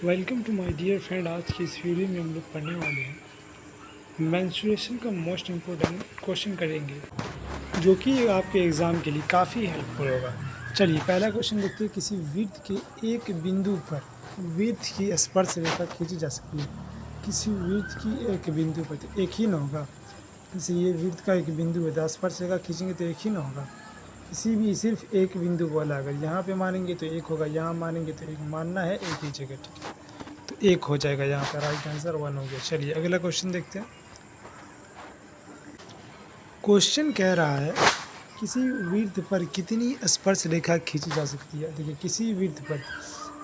Welcome to my dear friend. आज की इस वीडियो में हम लोग पढ़ने वाले हैं मेंस्ट्रुएशन का मोस्ट इम्पोर्टेंट क्वेश्चन करेंगे, जो कि आपके एग्ज़ाम के लिए काफ़ी हेल्पफुल होगा। चलिए पहला क्वेश्चन देखते हैं। किसी वृत्त के एक बिंदु पर वृत्त की स्पर्श रेखा खींची जा सकती है। किसी वृत्त की एक बिंदु पर, तो एक ही ना होगा। जैसे ये वृत्त का एक बिंदु है तो स्पर्श रेखा खींचेंगे तो एक ही ना होगा। किसी भी सिर्फ एक बिंदु वाला, अगर यहाँ पे मानेंगे तो एक होगा, यहाँ मानेंगे तो एक। मानना है एक ही जगह, ठीक है, तो एक हो जाएगा। यहाँ पर राइट आंसर 1 हो गया। चलिए अगला क्वेश्चन देखते हैं। क्वेश्चन कह रहा है किसी वृत्त पर कितनी स्पर्श रेखा खींची जा सकती है। देखिए किसी वृत्त पर,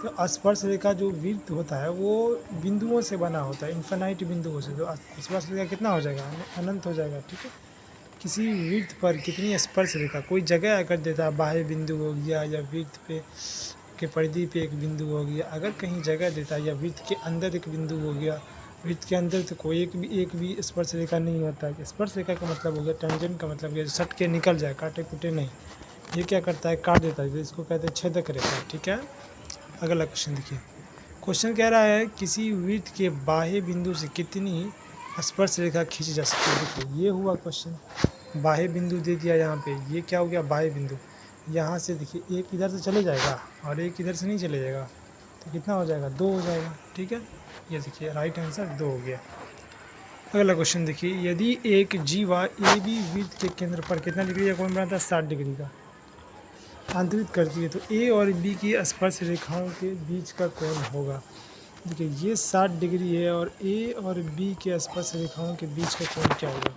तो स्पर्श रेखा जो वृत्त होता है वो बिंदुओं से बना होता है, इन्फिनाइट बिंदुओं से। तो स्पर्श रेखा कितना हो जाएगा, अनंत हो जाएगा, ठीक है। किसी वृत्त पर कितनी स्पर्श रेखा, कोई जगह अगर देता है, बाह्य बिंदु हो गया या वृत्त पे के परिधि पे एक बिंदु हो गया, अगर कहीं जगह देता है या वृत्त के अंदर एक बिंदु हो गया, वृत्त के अंदर तो कोई एक भी स्पर्श रेखा नहीं होता है। स्पर्श रेखा का मतलब हो गया, टेंजेंट का मतलब गया सट के निकल जाए, काटे कुटे नहीं। ये क्या करता है, काट देता है, तो इसको कहते हैं छेदक रेखा, ठीक है। अगला क्वेश्चन देखिए। क्वेश्चन कह रहा है किसी वृत्त के बाह्य बिंदु से कितनी स्पर्श रेखा खींची जा सकती है। देखिए ये हुआ क्वेश्चन, बाह्य बिंदु दे दिया यहाँ पे। ये क्या हो गया, बाह्य बिंदु। यहाँ से देखिए एक इधर से चले जाएगा और एक इधर से नहीं चले जाएगा, तो कितना हो जाएगा, 2 हो जाएगा, ठीक है। ये देखिए राइट आंसर 2 हो गया। अगला क्वेश्चन देखिए। यदि एक जीवा ए बी वृत्त के केंद्र पर कितना डिग्री का कोण बनाता है, 60 डिग्री का अंतरित करती है, तो ए और बी की स्पर्श रेखाओं के बीच का कोण होगा। देखिए ये 60 डिग्री है और ए और बी के स्पर्श रेखाओं के बीच का कोण क्या होगा।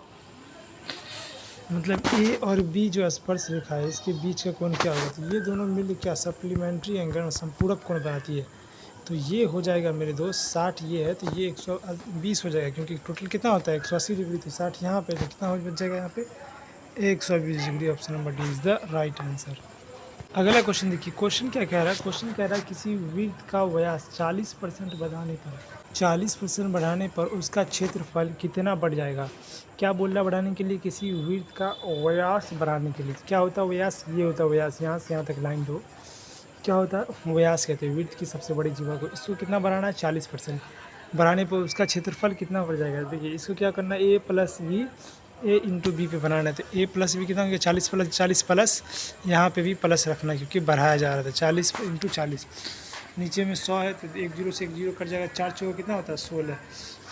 मतलब ए और बी जो स्पर्श रेखा है इसके बीच का कोण क्या होगा, तो ये दोनों मिल क्या सप्लीमेंट्री एंगल संपूरक कोण बनाती है। तो ये हो जाएगा मेरे दोस्त 60, ये है तो ये 120 हो जाएगा, क्योंकि टोटल कितना होता है 180 डिग्री, तो 60 यहाँ पे, तो कितना हो जाएगा यहाँ पे 120 degree. Option number D is the right answer. अगला क्वेश्चन देखिए। क्वेश्चन क्या कह रहा है, क्वेश्चन कह रहा है किसी वृत्त का व्यास 40% बढ़ाने पर उसका क्षेत्रफल कितना बढ़ जाएगा। क्या बोल रहा है बढ़ाने के लिए, किसी वृत्त का व्यास बढ़ाने के लिए। क्या होता है व्यास, ये होता है व्यास, यहाँ से यहाँ तक लाइन दो, क्या होता है व्यास कहते हैं वृत्त की सबसे बड़ी जीवा को। इसको कितना बढ़ाना है, 40% बढ़ाने पर उसका क्षेत्रफल कितना बढ़ जाएगा। देखिए इसको क्या करना है, ए प्लस बी, ए इंटू बी पे बनाना है, तो ए प्लस बी कितना हो गया 40 प्लस यहाँ पे भी प्लस रखना, क्योंकि बढ़ाया जा रहा था। 40 इंटू 40, नीचे में 100 है तो एक जीरो से एक जीरो कट जाएगा, 4 चौका कितना होता है 16,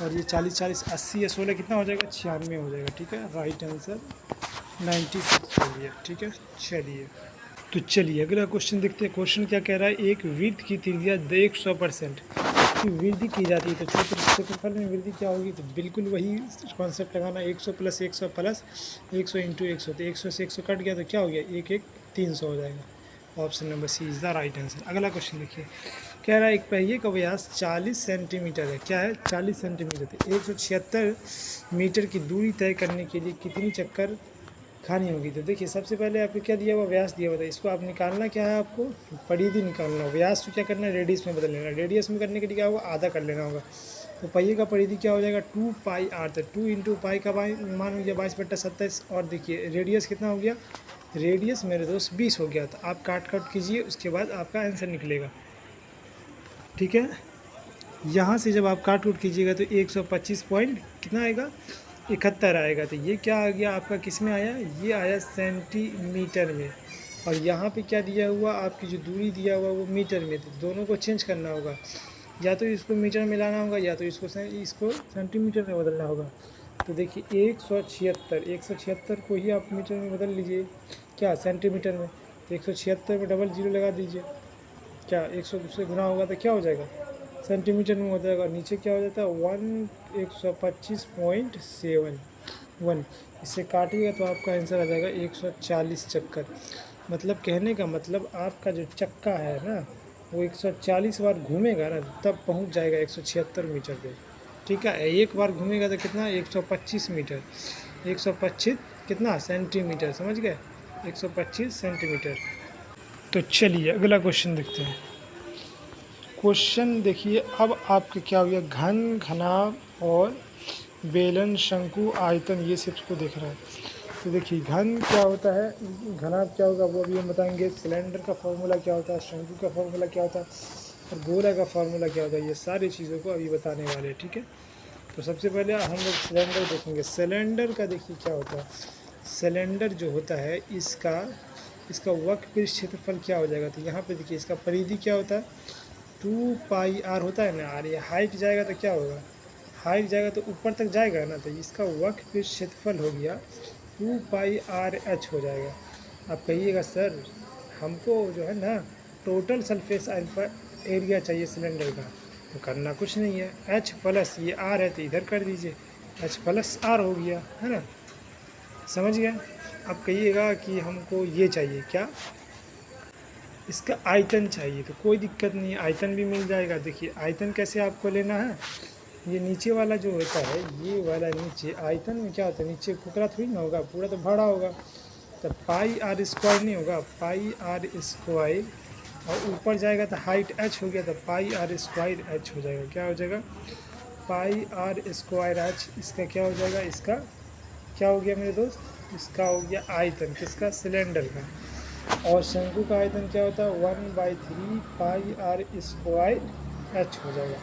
और ये 40 80 या 16 कितना हो जाएगा 96 हो जाएगा, ठीक है। राइट आंसर 96 हो गया, ठीक है। चलिए तो चलिए अगला क्वेश्चन देखते हैं। क्वेश्चन क्या कह रहा है, एक वृत्त की त्रिज्या 100% की वृद्धि की जाती है, तो क्षेत्रफल में वृद्धि क्या होगी, तो बिल्कुल वही कॉन्सेप्ट लगाना, 100 प्लस 100 प्लस 100 इंटू 100, तो 100 से 100 कट गया तो क्या हो गया, 1 1 300 हो जाएगा। Option number C is the right answer. अगला क्वेश्चन देखिए। कह रहा है एक पहिए का व्यास 40 सेंटीमीटर है। क्या है, 40 सेंटीमीटर, तो 176 मीटर की दूरी तय करने के लिए कितनी चक्कर खानी होगी। तो देखिए सबसे पहले आपको क्या दिया हुआ, व्यास दिया हुआ था, इसको आप निकालना क्या है, आपको परिधि निकालना। व्यास को क्या करना है, रेडियस में बदल लेना। रेडियस में करने के लिए क्या होगा, आधा कर लेना होगा। तो पहिए का परिधि क्या हो जाएगा 2 पाई आर, तो 2 इंटू पाई का मान हो गया 22/27, और देखिए रेडियस कितना हो गया, रेडियस मेरे दोस्त 20 हो गया। तो आप काट कीजिए, उसके बाद आपका आंसर निकलेगा, ठीक है। यहाँ से जब आप काट कीजिएगा तो 125 पॉइंट कितना आएगा, 71 आएगा। तो ये क्या आ गया आपका, किस में आया, ये आया सेंटीमीटर में। और यहाँ पे क्या दिया हुआ, आपकी जो दूरी दिया हुआ वो मीटर में। तो दोनों को चेंज करना होगा, या तो इसको मीटर में लाना होगा या तो इसको सेंटीमीटर में बदलना होगा। तो देखिए 176 को ही आप मीटर में बदल लीजिए, क्या सेंटीमीटर में। तो 176 में डबल जीरो लगा दीजिए, क्या 100 से गुना होगा तो क्या हो जाएगा, सेंटीमीटर में हो जाएगा। नीचे क्या हो जाता है 125.71, इससे काटिएगा तो आपका आंसर आ जाएगा 140 चक्कर। मतलब कहने का मतलब आपका जो चक्का है ना वो 140 बार घूमेगा ना, तब पहुंच जाएगा 176 मीटर पे, ठीक है। एक बार घूमेगा तो कितना, 125 मीटर, 125 कितना सेंटीमीटर, समझ गए, 125 सेंटीमीटर। तो चलिए अगला क्वेश्चन देखते हैं। क्वेश्चन देखिए, अब आपके क्या हो गया, घन, घनाभ और बेलन, शंकु, आयतन, ये सब को देख रहा है। तो देखिए घन क्या होता है, घनाभ क्या होगा वो अभी हम बताएंगे, सिलेंडर का फॉर्मूला क्या होता है, शंकु का फॉर्मूला क्या होता है, और गोला का फार्मूला क्या होता है, ये सारी चीज़ों को अभी बताने वाले हैं, ठीक है। तो सबसे पहले हम लोग सिलेंडर देखेंगे। सिलेंडर का देखिए क्या होता है। सिलेंडर जो होता है इसका वर्क पीस क्षेत्रफल क्या हो जाएगा, तो यहाँ पे देखिए इसका परिधि क्या होता है, 2 पाई आर होता है ना। आर ये हाइट जाएगा तो क्या होगा, हाइट जाएगा तो ऊपर तक जाएगा ना, तो इसका वर्क पीस क्षेत्रफल हो गया 2 पाई आर एच हो जाएगा। आप कहिएगा सर हमको जो है ना टोटल सरफेस एरिया चाहिए सिलेंडर का, तो करना कुछ नहीं है, एच प्लस ये आर है तो इधर कर दीजिए, एच प्लस आर हो गया, है ना, समझ गए। अब कहिएगा कि हमको ये चाहिए क्या, इसका आयतन चाहिए, तो कोई दिक्कत नहीं है, आयतन भी मिल जाएगा। देखिए आयतन कैसे आपको लेना है, ये नीचे वाला जो होता है, ये वाला नीचे आयतन में क्या होता है, नीचे कुकरा थोड़ी ना होगा, पूरा तो भाड़ा होगा, तो पाई आर स्क्वायर नहीं होगा, पाई आर स्क्वायर, और ऊपर जाएगा तो हाइट एच हो गया, तो पाई आर स्क्वायर एच हो जाएगा। क्या हो जाएगा, पाई आर स्क्वायर एच, इसका क्या हो जाएगा, इसका क्या हो गया मेरे दोस्त, इसका हो गया आयतन, किसका, सिलेंडर का। और शंकु का आयतन क्या होता है, 1/3 पाई आर स्क्वायर एच हो जाएगा।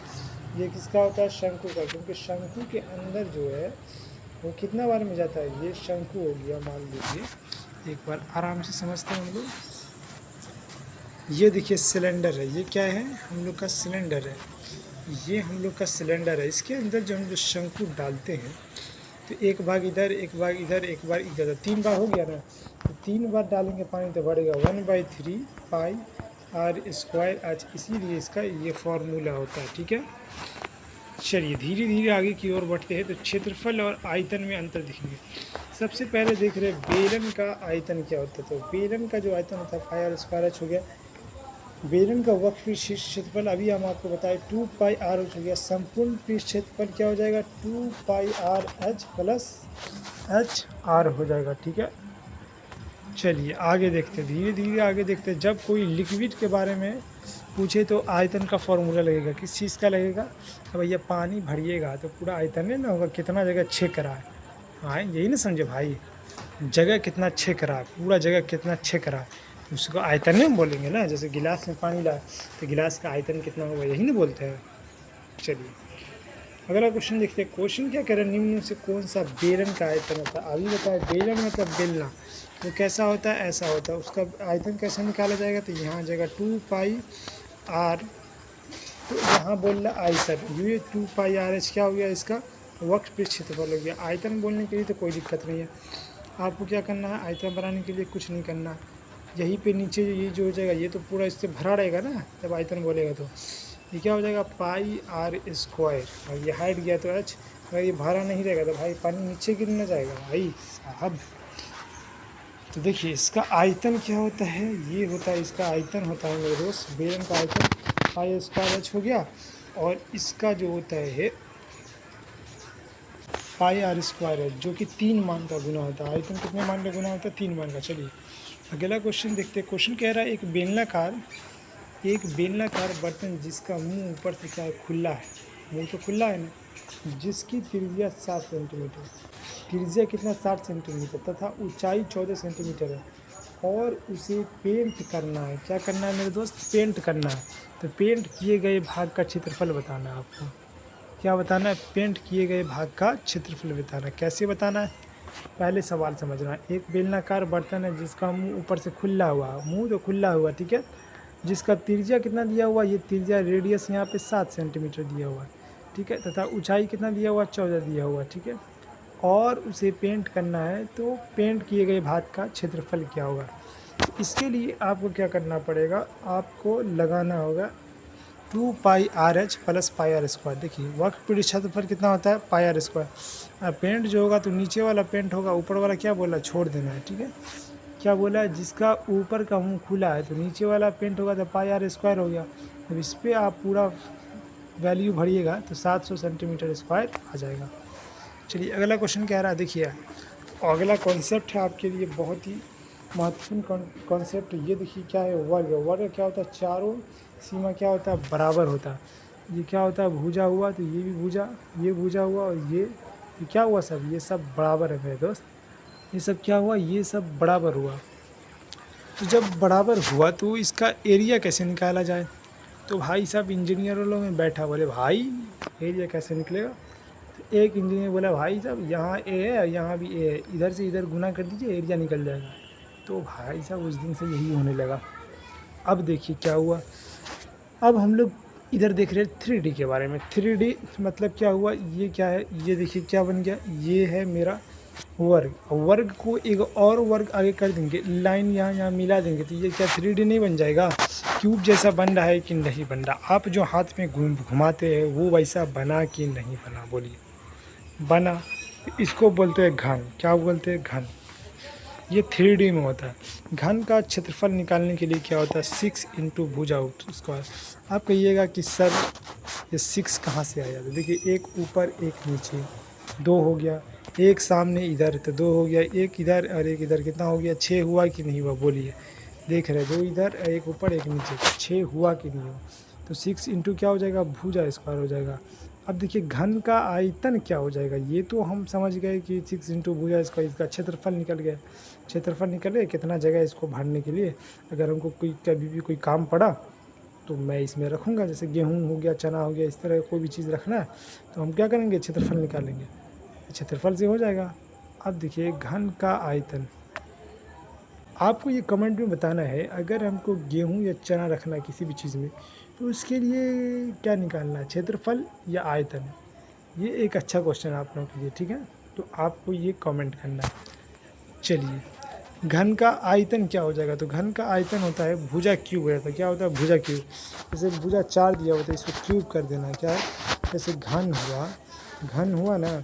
ये किसका होता है, शंकु का, क्योंकि शंकु के अंदर जो है वो कितना बार में जाता है, ये शंकु हो गया। मान लीजिए एक बार आराम से समझते हैं हम लोग, ये देखिए सिलेंडर है, ये क्या है, हम लोग का सिलेंडर है, ये हम लोग का सिलेंडर है। इसके अंदर जो हम जो शंकु डालते हैं, तो एक भाग इधर, एक भाग इधर, एक बार इधर, 3 बार हो गया ना, तो 3 बार डालेंगे पानी तो बढ़ेगा 1/3 पाई आर स्क्वायर एच, इसीलिए इसका ये फार्मूला होता है, ठीक है। चलिए धीरे धीरे आगे की ओर बढ़ते हैं, तो क्षेत्रफल और आयतन में अंतर दिखेंगे। सबसे पहले देख रहे हैं बेलन का आयतन क्या होता है, तो बेलन का जो आयतन होता है पाई आर स्क्वायर एच हो गया। बेलन का वक्र पृष्ठ क्षेत्रफल अभी हम आपको बताएं 2 पाई आर एच हो गया। संपूर्ण पृष्ठ क्षेत्रफल क्या हो जाएगा, 2 pi R H plus H R हो जाएगा, ठीक है। चलिए आगे देखते हैं, धीरे धीरे आगे देखते हैं। जब कोई लिक्विड के बारे में पूछे तो आयतन का फॉर्मूला लगेगा, किस चीज़ का लगेगा, तो भैया पानी भरिएगा तो पूरा आयतन नहीं ना होगा, कितना जगह छेक रहा है, हाँ यही ना समझे भाई, जगह कितना छेक रहा है, पूरा जगह कितना छेक रहा है, उसको आयतन नहीं बोलेंगे ना। जैसे गिलास में पानी लाए तो गिलास का आयतन कितना होगा, यही नहीं बोलते हैं। चलिए अगला क्वेश्चन देखते हैं। क्वेश्चन क्या कह रहे हैं, निम्न से कौन सा बेलन का आयतन होता है। अभी बताया बेलन मतलब बेलना, तो कैसा होता है, ऐसा होता है। उसका आयतन कैसे निकाला जाएगा, तो यहाँ आ जाएगा 2 पाई आर, तो यहाँ बोल रहा आयतन, ये 2 पाई आर एच क्या हो गया, इसका वक्र पृष्ठ क्षेत्रफल हो गया। आयतन बोलने के लिए तो कोई दिक्कत नहीं है, आपको क्या करना है, आयतन बनाने के लिए कुछ नहीं करना, यहीं पे नीचे ये जो हो जाएगा, ये तो पूरा इससे भरा रहेगा ना, जब आयतन बोलेगा तो ये क्या हो जाएगा, पाई आर स्क्वायर, और ये हाइट गया तो एच, अगर ये भरा नहीं रहेगा तो भाई पानी नीचे गिर ना जाएगा भाई साहब। तो देखिए इसका आयतन क्या होता है, ये होता है, इसका आयतन होता है मेरे दोस्त, बेलन का आयतन पाई स्क्वायर एच हो गया, और इसका जो होता है पाई आर स्क्वायर है, जो कि 3 मान का गुना होता है। आयतन कितने मान का गुना होता है, 3 मान का। चलिए अगला क्वेश्चन देखते हैं। क्वेश्चन कह रहा है एक बेलनाकार बर्तन जिसका मुंह ऊपर से क्या है, खुला है, मुंह तो खुला है ना, जिसकी त्रिज्या 7 सेंटीमीटर, त्रिज्या कितना 60 सेंटीमीटर तथा ऊंचाई 14 सेंटीमीटर है, और उसे पेंट करना है। क्या करना है मेरे दोस्त, पेंट करना है। तो पेंट किए गए भाग का क्षेत्रफल बताना है आपको। क्या बताना है, पेंट किए गए भाग का क्षेत्रफल बताना है। कैसे बताना है, पहले सवाल समझना है। एक बेलनाकार बर्तन है जिसका मुंह ऊपर से खुला हुआ, मुंह तो खुला हुआ, ठीक है, जिसका त्रिज्या कितना दिया हुआ, ये त्रिज्या रेडियस यहाँ पे 7 सेंटीमीटर दिया हुआ है, ठीक है, तथा ऊंचाई कितना दिया हुआ, 14 दिया हुआ, ठीक है, और उसे पेंट करना है, तो पेंट किए गए भाग का क्षेत्रफल क्या होगा। तो इसके लिए आपको क्या करना पड़ेगा, आपको लगाना होगा 2 pi R H plus pi R square. देखिए वक्र पृष्ठ क्षेत्रफल कितना होता है, पाई आर स्क्वायर। पेंट जो होगा तो नीचे वाला पेंट होगा, ऊपर वाला क्या बोला, छोड़ देना है, ठीक है। क्या बोला, जिसका ऊपर का मुंह खुला है, तो नीचे वाला पेंट होगा तो पाई आर स्क्वायर हो गया। अब इस पर आप पूरा वैल्यू भरिएगा तो 700 सेंटीमीटर स्क्वायर आ जाएगा। चलिए अगला क्वेश्चन कह रहा है, देखिए अगला कॉन्सेप्ट है आपके लिए बहुत ही महत्वपूर्ण कॉन्सेप्ट। ये देखिए क्या है, वर्ग। वर्ग क्या होता है, चारों सीमा क्या होता है, बराबर होता है। ये क्या होता है, भुजा हुआ, तो ये भी भुजा, ये भुजा हुआ, और ये क्या हुआ, सब ये सब बराबर है मेरे दोस्त। ये सब क्या हुआ, ये सब बराबर हुआ। तो जब बराबर हुआ तो इसका एरिया कैसे निकाला जाए, तो भाई साहब इंजीनियरों लोग में बैठा, बोले भाई एरिया कैसे निकलेगा। तो एक इंजीनियर बोला भाई साहब यहाँ ए है यहाँ भी ए है, इधर से इधर गुना कर दीजिए एरिया निकल जाएगा। तो भाई साहब उस दिन से यही होने लगा। अब देखिए क्या हुआ, अब हम लोग इधर देख रहे हैं 3D के बारे में। 3D मतलब क्या हुआ, ये क्या है, ये देखिए क्या बन गया, ये है मेरा वर्ग। वर्ग को एक और वर्ग आगे कर देंगे, लाइन यहाँ मिला देंगे, तो ये क्या 3D नहीं बन जाएगा। क्यूब जैसा बन रहा है कि नहीं बन रहा, आप जो हाथ में घुमाते हैं वो वैसा बना कि नहीं बना, बोलिए बना। इसको बोलते हैं घन, क्या बोलते हैं घन। ये 3D में होता है। घन का क्षेत्रफल निकालने के लिए क्या होता है, 6 इंटू भुजा स्क्वायर। आप कहिएगा कि सर ये 6 कहाँ से आया, तो देखिए एक ऊपर एक नीचे, 2 हो गया, एक सामने इधर तो 2 हो गया, एक इधर और एक इधर, कितना हो गया 6 हुआ कि नहीं हुआ, बोलिए। देख रहे 2 इधर एक ऊपर एक नीचे, 6 हुआ कि नहीं हुआ। तो 6 इंटू क्या हो जाएगा, भुजा स्क्वायर हो जाएगा। अब देखिए घन का आयतन क्या हो जाएगा, ये तो हम समझ गए कि 6 इंटू भुजा स्क्वायर, इसका क्षेत्रफल निकल गया। क्षेत्रफल निकल गया कितना जगह इसको भरने के लिए। अगर हमको कोई कभी भी कोई काम पड़ा तो मैं इसमें रखूँगा, जैसे गेहूँ हो गया, चना हो गया, इस तरह कोई भी चीज़ रखना है तो हम क्या करेंगे, क्षेत्रफल निकालेंगे, क्षेत्रफल से हो जाएगा। अब देखिए घन का आयतन, आपको ये कमेंट में बताना है, अगर हमको गेहूँ या चना रखना है किसी भी चीज़ में तो उसके लिए क्या निकालना है, क्षेत्रफल या आयतन। ये एक अच्छा क्वेश्चन है आप लोगों के लिए, ठीक है। तो आपको ये कमेंट करना है। चलिए घन का आयतन क्या हो जाएगा, तो घन का आयतन होता है भुजा क्यूब हो जाता है। क्या होता है, भुजा क्यूब। जैसे भुजा 4 दिया होता है, इसको क्यूब कर देना है। क्या है, जैसे घन हुआ, घन हुआ ना,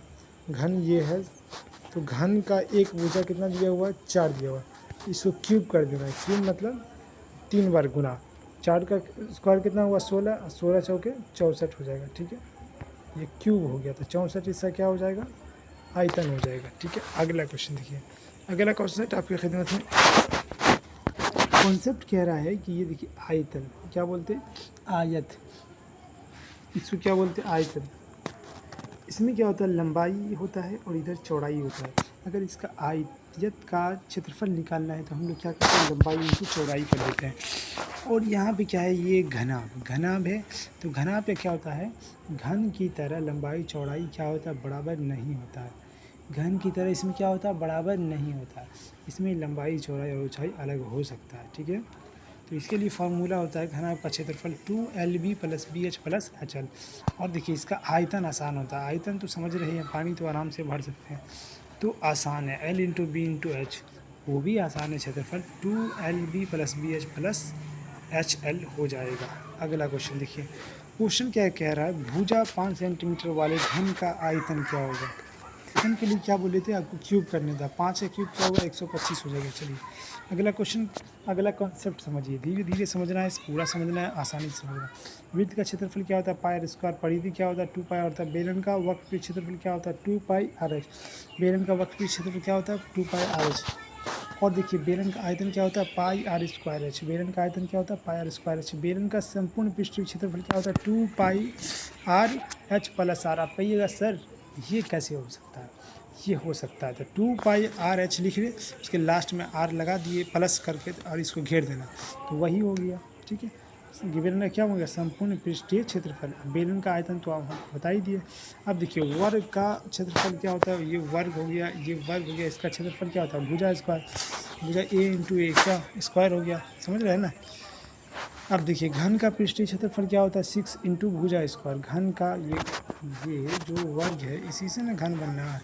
घन ये है, तो घन का एक भुजा कितना दिया हुआ है, 4 दिया हुआ है, इसको क्यूब कर देना है। क्यूब मतलब 3 बार गुना, 4 का स्क्वायर कितना हुआ 16, 16 चौके 64 हो जाएगा, ठीक है। ये क्यूब हो गया, तो 64 इसका क्या हो जाएगा, आयतन हो जाएगा, ठीक है। अगला क्वेश्चन देखिए, अगला क्वेश्चन आपकी खिदमत में कॉन्सेप्ट कह रहा है कि ये देखिए आयतन, क्या बोलते हैं, आयत, इसको क्या बोलते हैं, आयतन। इसमें क्या होता है, लंबाई होता है और इधर चौड़ाई होता है। अगर इसका आयत का क्षेत्रफल निकालना है तो हम लोग क्या करते हैं, लंबाई इनकी चौड़ाई कर देते हैं। और यहाँ पे क्या है, ये घनाभ, घनाभ है, तो घनाभ पे क्या होता है, घन की तरह लंबाई चौड़ाई क्या होता है, बराबर नहीं होता है। घन की तरह इसमें क्या होता है, बराबर नहीं होता है। इसमें लंबाई चौड़ाई और ऊंचाई अलग हो सकता है, ठीक है। तो इसके लिए फार्मूला होता है घनाभ का क्षेत्रफल 2LB + BH + HL। और देखिए इसका आयतन आसान होता है, आयतन तो समझ रहे हैं, पानी तो आराम से भर सकते हैं, तो आसान है। L × B × H, वो भी आसान है, क्षेत्रफल 2LB + BH + HL हो जाएगा। अगला क्वेश्चन देखिए, क्वेश्चन क्या कह रहा है, भुजा 5 सेंटीमीटर वाले घन का आयतन क्या होगा। घन के लिए क्या बोले थे आपको, क्यूब करने था, 5 का क्यूब क्या होगा, 125 हो जाएगा। चलिए अगला क्वेश्चन, अगला कॉन्सेप्ट समझिए, धीरे धीरे समझना है, पूरा समझना है, आसानी से समझना है। वृत्त का क्षेत्रफल क्या होता है, πr², परिधि क्या होता है, 2π होता है। बेलन का वक्र क्षेत्रफल क्या होता है, 2πRH। बेलन का वक्र क्षेत्रफल क्या होता है, 2πRH। और देखिए बेलन का आयतन क्या होता है, πr²h। बेलन का आयतन क्या होता है, πr²h। बेलन का संपूर्ण पृष्ठीय क्षेत्रफल क्या होता है, 2πRH + r। आप कहिएगा सर ये कैसे हो सकता है, ये हो सकता है, तो 2πRH लिख ले, उसके लास्ट में r लगा दिए प्लस करके और इसको घेर देना, तो वही हो गया, ठीक है। बेलन का क्या हो गया, संपूर्ण पृष्ठीय क्षेत्रफल। बेलन का आयतन तो आप बता ही दिए। अब देखिए वर्ग का क्षेत्रफल क्या होता है, ये वर्ग हो गया, ये वर्ग हो गया, इसका क्षेत्रफल क्या होता है, भुजा स्क्वायर, भुजा A × A का स्क्वायर हो गया, समझ रहे हैं ना। अब देखिए घन का पृष्ठीय क्षेत्रफल क्या होता है, 6 इंटू भुजा स्क्वायर। घन का ये जो वर्ग है इसी से ना घन बनना है,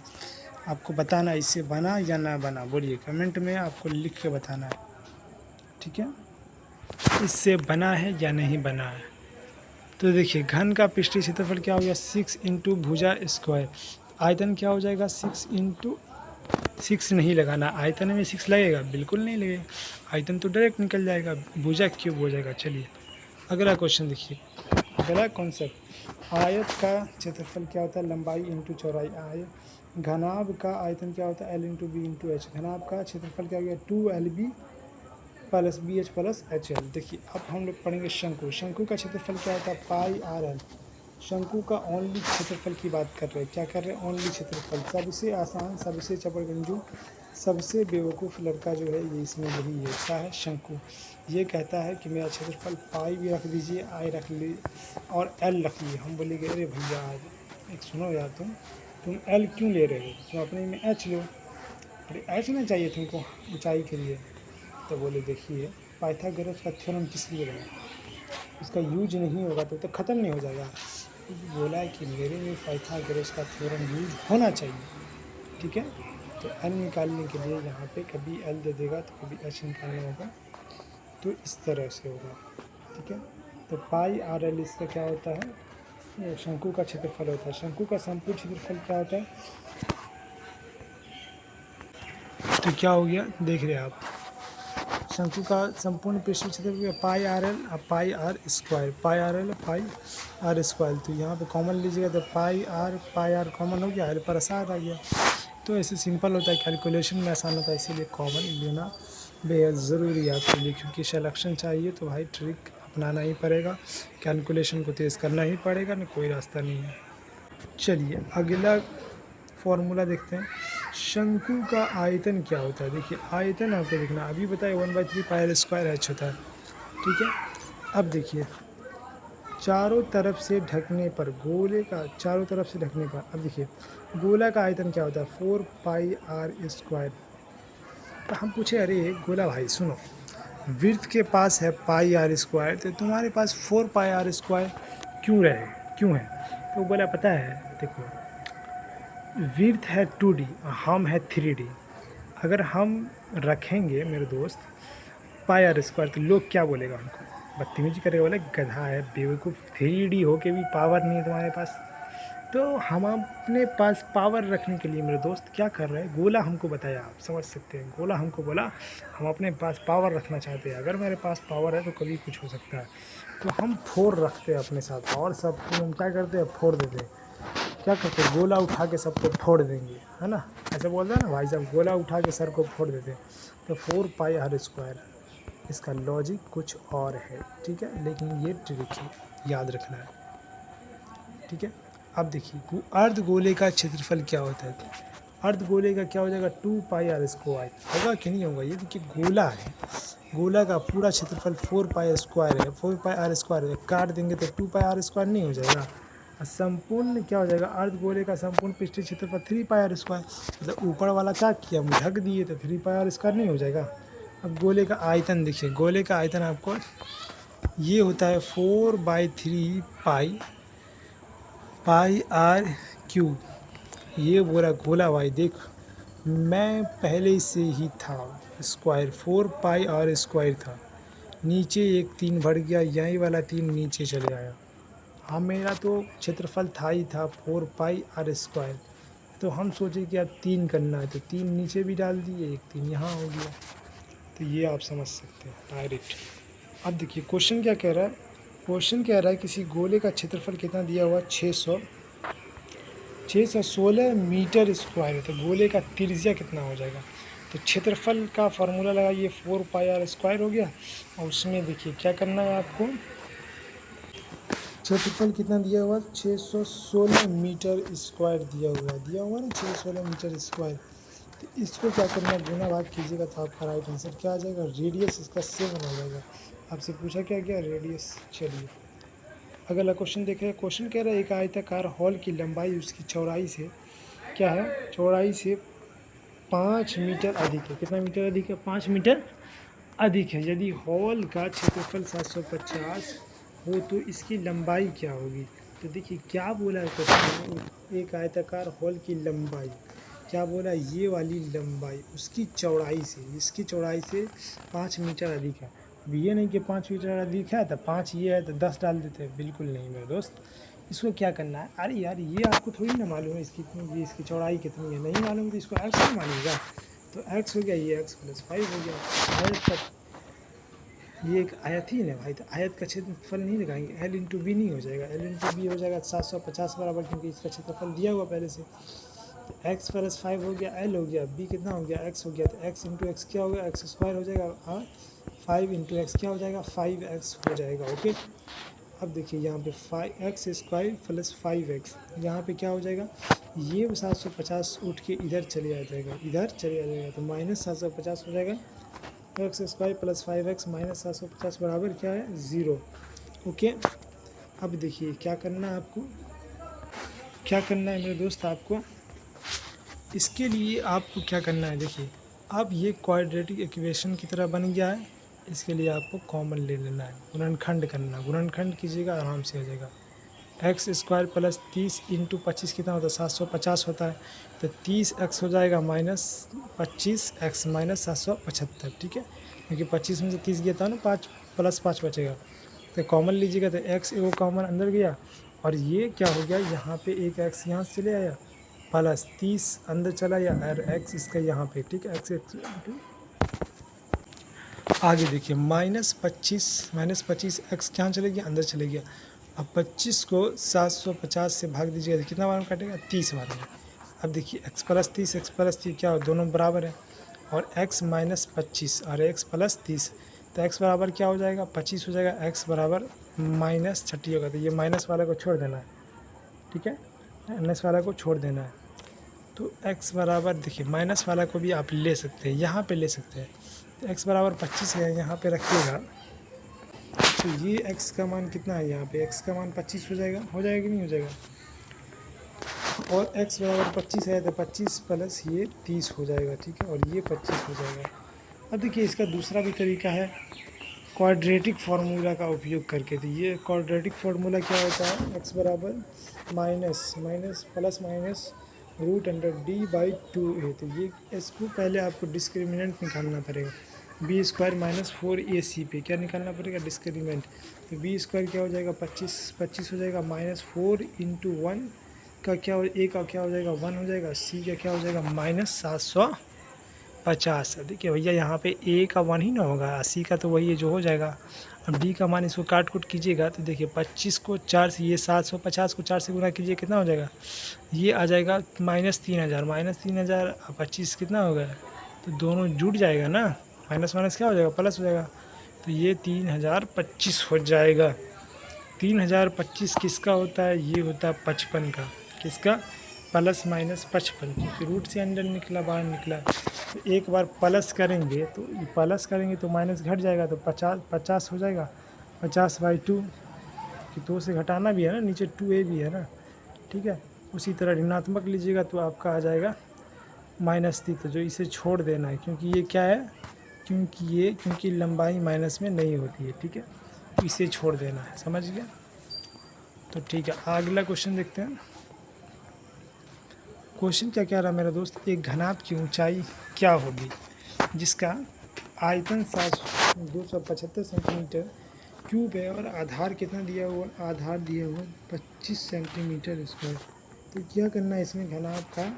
आपको बताना इससे बना या ना बना, बोलिए कमेंट में आपको लिख के बताना है, ठीक है, इससे बना है या नहीं बना है। तो देखिए घन का पृष्ठीय क्षेत्रफल क्या हो गया, 6 इंटू भुजा स्क्वायर। आयतन क्या हो जाएगा, 6 इंटू 6 नहीं लगाना, आयतन में 6 लगेगा, बिल्कुल नहीं लगेगा, आयतन तो डायरेक्ट निकल जाएगा, भुजा क्यूब हो जाएगा। चलिए अगला क्वेश्चन देखिए, अगला कॉन्सेप्ट, आयत का क्षेत्रफल क्या होता है, लंबाई इंटू चौड़ाई। आयत घनाभ का आयतन क्या होता है, L × B × H। घनाभ का क्षेत्रफल क्या हो गया, 2LB + BH + HL। देखिए अब हम लोग पढ़ेंगे शंकु। शंकु का क्षेत्रफल क्या होता है, πRL। शंकु का ओनली क्षेत्रफल की बात कर रहे हैं। क्या कर रहे हैं? ओनली क्षेत्रफल। सबसे आसान, सबसे चपड़गंजू, सबसे बेवकूफ़ लड़का जो है ये इसमें यही है। क्या है? शंकु। ये कहता है कि मेरा क्षेत्रफल पाई भी रख दीजिए, आई रख ली और एल रख लिए। हम बोलेंगे अरे भैया एक सुनो यार, तुम एल क्यों ले रहे हो? तुम अपने में एच लो। अरे एच ना चाहिए तुमको ऊंचाई के लिए? तो बोले देखिए पाइथागोरस का थ्योरम किस लिए बना? उसका यूज नहीं होगा तो ख़त्म नहीं हो जाएगा। तो बोला है कि मेरे में पाइथागोरस का थ्योरम यूज होना चाहिए। ठीक है, तो एल निकालने के लिए यहाँ पे कभी एल दे देगा तो कभी एच निकालना होगा, तो इस तरह से होगा। ठीक है, तो पाई आर एल इसका क्या होता है? शंकु का क्षेत्रफल होता है। शंकु का संपूर्ण क्षेत्रफल क्या होता है? तो क्या हो गया देख रहे हैं आप, शंकु का संपूर्ण पृष्ठ क्षेत्रफल pi R L, pi R square, pi R L pi R square. तो यहाँ पे कॉमन लीजिएगा तो पाई आर कॉमन हो गया, एल पर आर आ गया। तो ऐसे सिंपल होता है, कैलकुलेशन में आसान होता है, इसीलिए कॉमन लेना बेहद ज़रूरी है आपके लिए, क्योंकि सिलेक्शन चाहिए तो भाई ट्रिक अपनाना ही पड़ेगा, कैलकुलेशन को तेज़ करना ही पड़ेगा, ना कोई रास्ता नहीं है। चलिए अगला फॉर्मूला देखते हैं। शंकु का आयतन क्या होता है? देखिए आयतन आपको देखना, अभी बताए 1/3 पाई आर स्क्वायर एच होता है। ठीक है, अब देखिए चारों तरफ से ढकने पर, गोले का चारों तरफ से ढकने पर, अब देखिए गोला का आयतन क्या होता है? 4 पाई आर स्क्वायर। तो हम पूछे अरे गोला भाई सुनो, विड्थ के पास है पाई आर स्क्वायर, तो तुम्हारे पास 4 पाई आर स्क्वायर क्यों है? तो बोला पता है देखो, विड्थ है 2D, हम है 3D। अगर हम रखेंगे मेरे दोस्त पाई आर स्क्वायर तो लोग क्या बोलेगा? हमको बदतमीजी करेगा, बोले गधा है बेवकूफ़, 3D हो के भी पावर नहीं है तुम्हारे पास। तो हम अपने पास पावर रखने के लिए मेरे दोस्त क्या कर रहे हैं, गोला हमको बताया, आप समझ सकते हैं, गोला हमको बोला हम अपने पास पावर रखना चाहते हैं, अगर मेरे पास पावर है तो कभी कुछ हो सकता है। तो हम 4 रखते हैं अपने साथ, और सब हम क्या करते हैं? फोड़ देते हैं। क्या करते हैं? गोला उठा के सबको फोड़ देंगे, है ना? ऐसे बोलते हैं ना भाई साहब, गोला उठा के सर को फोड़ देते हैं। तो 4 पाई आर स्क्वायर, इसका लॉजिक कुछ और है। ठीक है, लेकिन ये ट्रिक है, याद रखना है। ठीक है, अब देखिए अर्धगोले का क्षेत्रफल क्या होता है? अर्धगोले का क्या हो जाएगा? 2 पाई आर स्क्वायर होगा कि नहीं होगा? ये देखिए गोला है, गोला का पूरा क्षेत्रफल 4 पाई स्क्वायर है, 4 पाई आर स्क्वायर है, काट देंगे तो 2 पाई आर स्क्वायर नहीं हो जाएगा? और संपूर्ण क्या हो जाएगा? अर्धगोले का संपूर्ण पृष्ठीय क्षेत्रफल 3 पाई आर स्क्वायर। मतलब ऊपर वाला क्या किया, हम ढक दिए, तो 3 पाई आर स्क्वायर नहीं हो जाएगा? अब गोले का आयतन देखिए, गोले का आयतन आपको ये होता है 4/3 पाई आर क्यूब। ये बोला गोला भाई देख, मैं पहले से ही था स्क्वायर, 4 पाई आर स्क्वायर था, नीचे एक 3 बढ़ गया, यही वाला 3 नीचे चले आया। हाँ मेरा तो क्षेत्रफल था ही था 4 पाई आर स्क्वायर। तो हम सोचे कि अब 3 करना है, तो 3 नीचे भी डाल दिए, एक 3 यहाँ हो गया। तो ये आप समझ सकते हैं डायरेक्ट। अब देखिए क्वेश्चन क्या कह रहा है? क्वेश्चन कह रहा है किसी गोले का क्षेत्रफल कितना दिया हुआ? 616 मीटर स्क्वायर है, तो गोले का त्रिज्या कितना हो जाएगा? तो क्षेत्रफल का फॉर्मूला लगाइए, 4 पाई आर स्क्वायर हो गया, और उसमें देखिए क्या करना है आपको, क्षेत्रफल कितना दिया हुआ? 616 मीटर स्क्वायर दिया हुआ ना, 616 मीटर स्क्वायर। तो इसको क्या करना है? गुना भाग कीजिएगा तो आपका राइट आंसर क्या आ जाएगा? रेडियस इसका 7 हो जाएगा। आपसे पूछा क्या गया? रेडियस। चलिए अगला क्वेश्चन देखें। क्वेश्चन कह रहा है एक आयताकार हॉल की लंबाई उसकी चौड़ाई से क्या है? चौड़ाई से 5 मीटर अधिक है। कितना मीटर अधिक है? 5 मीटर अधिक है। यदि हॉल का क्षेत्रफल 750 हो तो इसकी लंबाई क्या होगी? तो देखिए क्या बोला है क्वेश्चन में, एक आयताकार हॉल की लंबाई, क्या बोला? ये वाली लंबाई उसकी चौड़ाई से, इसकी चौड़ाई से 5 मीटर अधिक है। अब ये नहीं कि 5 मीटर अधिक है तो 5 ये है तो 10 डाल देते हैं, बिल्कुल नहीं मेरे दोस्त। इसको क्या करना है? अरे यार ये आपको थोड़ी ना मालूम है इसकी ये इसकी चौड़ाई कितनी है, नहीं मालूम तो इसको एक्स नहीं मानिएगा। तो एक्स हो गया, ये एक्स प्लस 5 हो गया। आयत का ये एक आयत ही ना भाई, तो आयत का क्षेत्रफल नहीं लगाएंगे, एल इंटू बी नहीं हो जाएगा? एल इंटू बी हो जाएगा 750 बराबर, क्योंकि इसका क्षेत्रफल दिया हुआ पहले से। एक्स प्लस 5 हो गया, एल हो गया, बी कितना हो गया? एक्स हो गया। तो एक्स इंटू एक्स क्या हो गया? एक्स स्क्वायर हो जाएगा, और 5 इंटू एक्स क्या हो जाएगा? 5x हो जाएगा। ओके, अब देखिए यहाँ पे 5x² प्लस 5x, यहाँ पे क्या हो जाएगा, ये 750 उठ के इधर चले आ जाएगा, इधर चले आ जाएगा, तो -750 हो जाएगा। x² प्लस 5x माइनस 750 बराबर क्या है, 0। ओके, अब देखिए क्या करना है आपको, क्या करना है मेरे दोस्त आपको, इसके लिए आपको क्या करना है, देखिए अब ये क्वाड्रेटिक इक्वेशन की तरह बन गया है, इसके लिए आपको कॉमन ले लेना है, गुणनखंड करना, गुणनखंड कीजिएगा आराम से हो जाएगा। x² प्लस 30 इंटू 25 कितना होता है, 750 होता है, तो 30x हो जाएगा माइनस 25x माइनस 775, ठीक है, क्योंकि 25 में से 30 गया था ना, 5 प्लस 5 बचेगा, तो कॉमन लीजिएगा, तो x वो कॉमन अंदर गया, और ये क्या हो गया, यहाँ पे एक x यहाँ से चले आया, प्लस 30 अंदर चला गया, और x इसका यहाँ पे, ठीक है, x आगे देखिए -25 x कहाँ चले गया, अंदर चले गया। अब 25 को 750 से भाग दीजिएगा तो कितना बार में काटेगा, 30 बार में। अब देखिए x प्लस 30 क्या हो, दोनों बराबर है, और x माइनस 25 और x प्लस 30, तो x बराबर क्या हो जाएगा, 25 हो जाएगा, x बराबर -30 होगा, तो ये माइनस वाला को छोड़ देना है, ठीक है, माइनस वाला को छोड़ देना है। तो x बराबर देखिए माइनस वाला को भी आप ले सकते हैं, यहाँ पे ले सकते हैं, तो x बराबर 25 है, यहाँ पे रखिएगा, तो ये x का मान कितना है, यहाँ पे x का मान 25 हो जाएगा कि नहीं हो जाएगा, और x बराबर 25 है, तो 25 प्लस ये 30 हो जाएगा, ठीक है, और ये 25 हो जाएगा। अब देखिए इसका दूसरा भी तरीका है क्वाड्रेटिक फार्मूला का उपयोग करके, तो ये क्वाड्रेटिक फार्मूला क्या होता है, x बराबर माइनस प्लस माइनस √d/2 है, तो ये इसको पहले आपको डिस्क्रिमिनेंट निकालना पड़ेगा, b² माइनस 4ac पे क्या निकालना पड़ेगा, डिस्क्रिमिनेंट, तो b² क्या हो जाएगा, 25 हो जाएगा, -4 इंटू 1 का क्या हो, a का क्या हो जाएगा, 1 हो जाएगा, c का क्या हो जाएगा, -750। देखिए भैया यहाँ पे a का 1 ही ना होगा, c का तो वही है जो हो जाएगा। अब d का मान इसको काट कूट कीजिएगा, तो देखिए 25 को 4 से, ये 750 को 4 से गुना कीजिए, कितना हो जाएगा, ये आ जाएगा -3000 और 25 कितना हो गया, तो दोनों जुड़ जाएगा ना, माइनस माइनस क्या हो जाएगा, प्लस हो जाएगा, तो ये 3025 हो जाएगा। 3025 किसका होता है, ये होता है 55 का, किसका, प्लस माइनस 55, क्योंकि रूट से अंदर निकला बाहर निकला, तो एक बार प्लस करेंगे तो माइनस घट जाएगा, तो 50 हो जाएगा, 50/2, कि 2 से घटाना भी है ना, नीचे 2a भी है ना, ठीक है। उसी तरह ऋणात्मक लीजिएगा तो आपका आ जाएगा -3, तो जो इसे छोड़ देना है, क्योंकि ये क्या है, क्योंकि लंबाई माइनस में नहीं होती है, ठीक है, तो इसे छोड़ देना है, समझ गया। तो ठीक है, अगला क्वेश्चन देखते हैं। क्वेश्चन क्या कह रहा है मेरा दोस्त, एक घनाभ की ऊंचाई क्या होगी जिसका आयतन 275 सेंटीमीटर क्यूब है, और आधार कितना दिया हुआ, आधार दिया हुआ 25 सेंटीमीटर स्क्वायर। तो क्या करना है, इसमें घनाभ का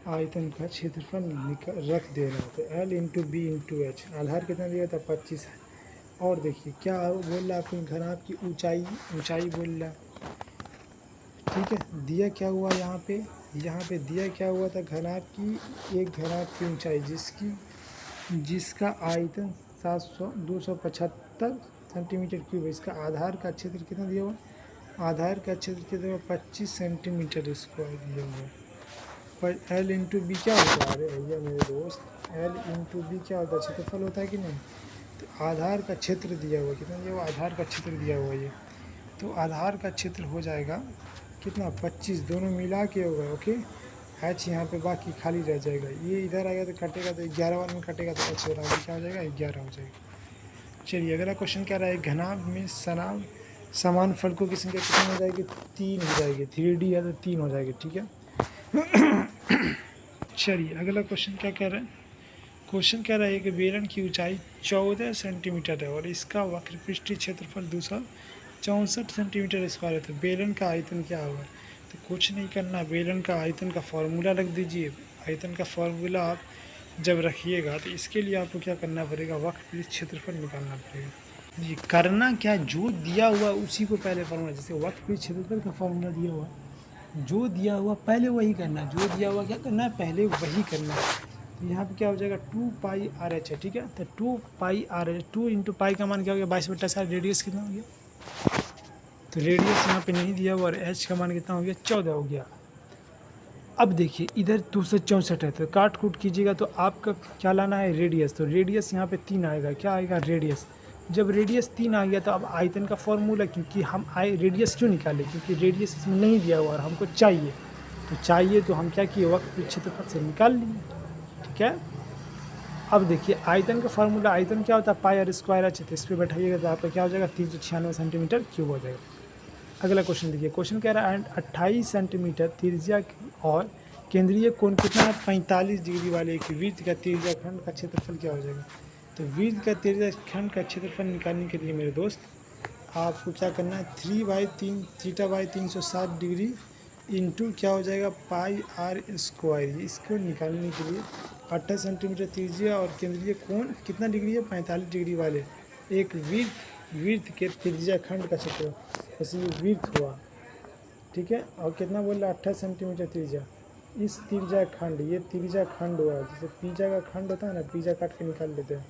आयतन का क्षेत्रफल रख देना, तो L into B into H, आधार कितना दिया था 25 है, और देखिए क्या बोल रहा है, आपको घनाभ की ऊंचाई बोल रहा है, ठीक है। दिया क्या हुआ यहाँ पे दिया क्या हुआ था, घनाभ की ऊंचाई जिसका आयतन 275 सेंटीमीटर क्यूब है, इसका आधार का क्षेत्र कितना दिया हुआ, आधार का क्षेत्र कितना हुआ 25 सेंटीमीटर स्क्वायर दिया हुआ है, पर L इंटू बी क्या होता है, अरे भैया मेरे दोस्त, L इंटू बी क्या होता है, क्षेत्रफल होता है कि नहीं, तो आधार का क्षेत्र दिया हुआ कितना दिया हुआ, आधार का क्षेत्र दिया हुआ ये, तो आधार का क्षेत्र हो जाएगा कितना, 25, दोनों मिला के होगा, ओके, h यहाँ पे बाकी खाली रह जाएगा, ये इधर आएगा तो कटेगा, तो 11 बार में कटेगा, तो h बराबर क्या हो जाएगा, 11 हो जाएगा। चलिए अगला क्वेश्चन क्या रहा है, घनाभ में समान फलकों की संख्या कितनी हो जाएगी, 3 हो जाएगी, 3D है तो 3 हो जाएगी, ठीक है। चलिए अगला क्वेश्चन क्या कह रहा है, क्वेश्चन कह रहा है कि बेलन की ऊंचाई 14 सेंटीमीटर है और इसका वक्रपृष्ठीय क्षेत्रफल 264 सेंटीमीटर स्क्वायर है, तो बेलन का आयतन क्या होगा, तो कुछ नहीं करना, बेलन का आयतन का फार्मूला रख दीजिए। आयतन का फार्मूला आप जब रखिएगा तो इसके लिए आपको क्या करना पड़ेगा, वक्रपृष्ठ क्षेत्रफल निकालना पड़ेगा। जी करना क्या, जो दिया हुआ उसी को पहले फार्मूला, जैसे वक्रपृष्ठ क्षेत्रफल का फार्मूला दिया हुआ, जो दिया हुआ पहले वही करना, जो दिया हुआ क्या करना है, पहले वही करना है। तो यहाँ पे क्या हो जाएगा 2πRh है, ठीक है, तो 2πRh 2 इंटू पाई का मान क्या हो गया 22/4, रेडियस कितना हो गया तो रेडियस यहाँ पे नहीं दिया हुआ और एच का मान कितना हो गया 14 हो गया। अब देखिए इधर 264 है तो काट कूट कीजिएगा तो आपका क्या लाना है रेडियस, तो रेडियस यहाँ पे 3 आएगा, क्या आएगा रेडियस। जब रेडियस 3 आ गया तो अब आयतन का फॉर्मूला, क्योंकि हम रेडियस क्यों निकाले, क्योंकि रेडियस इसमें नहीं दिया हुआ और हमको चाहिए, तो हम क्या किए वक्त क्षेत्रफल से निकाल लिए, ठीक है। अब देखिए आयतन का फार्मूला, आयतन क्या होता है पाई आर स्क्वायर एच, तो इस पर बैठाइएगा तो आपका क्या हो जाएगा 396 सेंटीमीटर क्यूब हो जाएगा। अगला क्वेश्चन देखिए, क्वेश्चन कह रहा है 28 सेंटीमीटर त्रिज्या और केंद्रीय कोण कितना है 45 डिग्री वाले एक वृत्त का त्रिज्या खंड का क्षेत्रफल क्या हो जाएगा। तो वृत्त का त्रिज्या खंड का क्षेत्रफल निकालने के लिए मेरे दोस्त आपको क्या करना है 3/3 थीटा बाई 360 डिग्री इंटू क्या हो जाएगा पाई आर स्क्वायर, इसको निकालने के लिए 28 सेंटीमीटर त्रिज्या और केंद्रीय कोण कितना डिग्री है 45 डिग्री वाले एक वृत्त के त्रिज्या खंड का क्षेत्र, जैसे ये वृत्त हुआ, ठीक है, और कितना बोल रहा है 28 सेंटीमीटर त्रिज्या, इस त्रिज्या खंड, ये त्रिज्या खंड हुआ, जैसे पिज्जा का खंड होता है ना, पिज्जा काट के निकाल लेते हैं,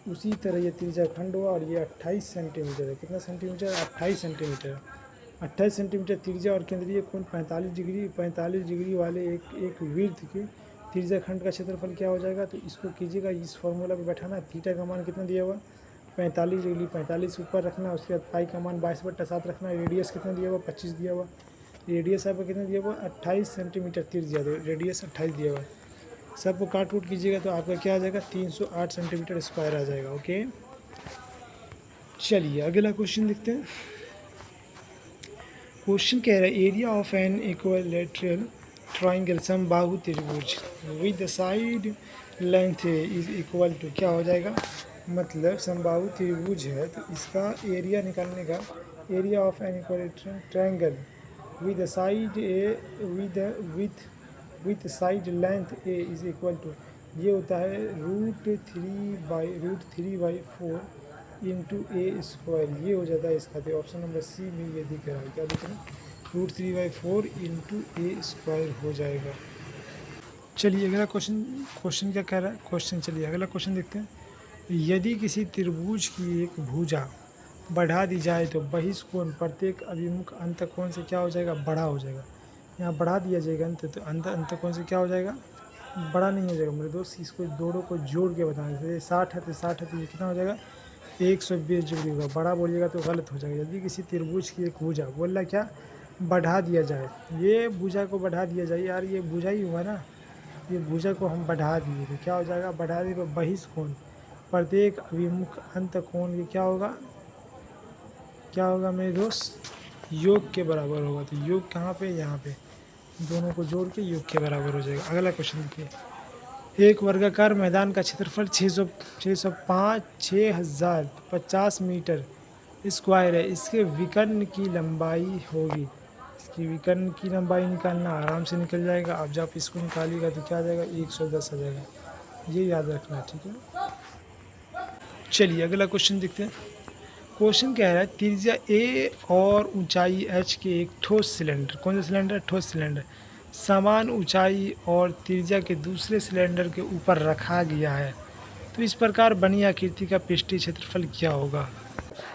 उसी तरह ये त्रिज्या खंड हुआ और ये 28 सेंटीमीटर है, कितना सेंटीमीटर 28 सेंटीमीटर, 28 सेंटीमीटर त्रिज्या और केंद्रीय कोण 45 डिग्री वाले एक वृत्त के त्रिज्या खंड का क्षेत्रफल क्या हो जाएगा। तो इसको कीजिएगा, इस फॉर्मूला पे बैठाना, थीटा का मान कितना दिया हुआ 45 डिग्री, 45 ऊपर रखना, उसके बाद पाई का मान 22/7 रखना, रेडियस कितना दिया हुआ 25 दिया हुआ, रेडियस आपका कितना दिया हुआ 28 सेंटीमीटर त्रिज्या, रेडियस 28 दिया हुआ, सबको काट कूट कीजिएगा तो आपका क्या आ जाएगा 308 सेंटीमीटर स्क्वायर आ जाएगा। ओके चलिए अगला क्वेश्चन देखते हैं। क्वेश्चन कह रहा है area of an equilateral triangle समबाहु त्रिभुज with side length is equal to, क्या हो जाएगा, मतलब समबाहु त्रिभुज है तो इसका एरिया निकालने का, area of an equilateral triangle with side a with side length a is equal to, ये होता है √3/4 इंटू ए स्क्वायर, ये हो जाता है इसका। तो ऑप्शन नंबर सी में ये दिख रहा है, क्या दिख रहा है √3/4 इंटू ए स्क्वायर हो जाएगा। चलिए अगला क्वेश्चन क्या कह रहा है क्वेश्चन, चलिए अगला क्वेश्चन देखते हैं। यदि किसी त्रिभुज की एक भुजा बढ़ा दी जाए तो बहिष्कोण प्रत्येक अभिमुख अंतकोण से क्या हो जाएगा बड़ा हो जाएगा। यहाँ बढ़ा दिया जाएगा तो अंतकोण से क्या हो जाएगा बड़ा नहीं हो जाएगा मेरे दोस्त, इसको दोनों को जोड़ के बताना, जैसे 60 है तो 60 है तो ये कितना हो जाएगा 120 डिग्री होगा, बड़ा बोलिएगा तो गलत हो जाएगा। यदि किसी त्रिभुज की एक भुजा बोल रहा क्या बढ़ा दिया जाए, ये भुजा को बढ़ा दिया जाए, यार ये भुजा ही हुआ ना, ये भुजा को हम बढ़ा दिए तो क्या हो जाएगा बढ़ा दिए तो बहिष्कोण प्रत्येक अभिमुख अंतकोण ये क्या होगा मेरे दोस्त योग के बराबर होगा। तो योग कहाँ पे यहाँ पे दोनों को जोड़ के योग के बराबर हो जाएगा। अगला क्वेश्चन देखिए, एक वर्गाकार मैदान का क्षेत्रफल 6050 मीटर स्क्वायर है, इसके विकर्ण की लंबाई होगी, इसकी विकर्ण की लंबाई निकालना आराम से निकल जाएगा। अब जब इसको निकालिएगा तो क्या आ जाएगा 110 आ जाएगा, ये याद रखना ठीक है। चलिए अगला क्वेश्चन देखते हैं। क्वेश्चन कह रहा है त्रिज्या ए और ऊंचाई एच के एक ठोस सिलेंडर, कौन सा सिलेंडर ठोस सिलेंडर, समान ऊंचाई और त्रिज्या के दूसरे सिलेंडर के ऊपर रखा गया है, तो इस प्रकार बनी आकृति का पृष्ठीय क्षेत्रफल क्या होगा।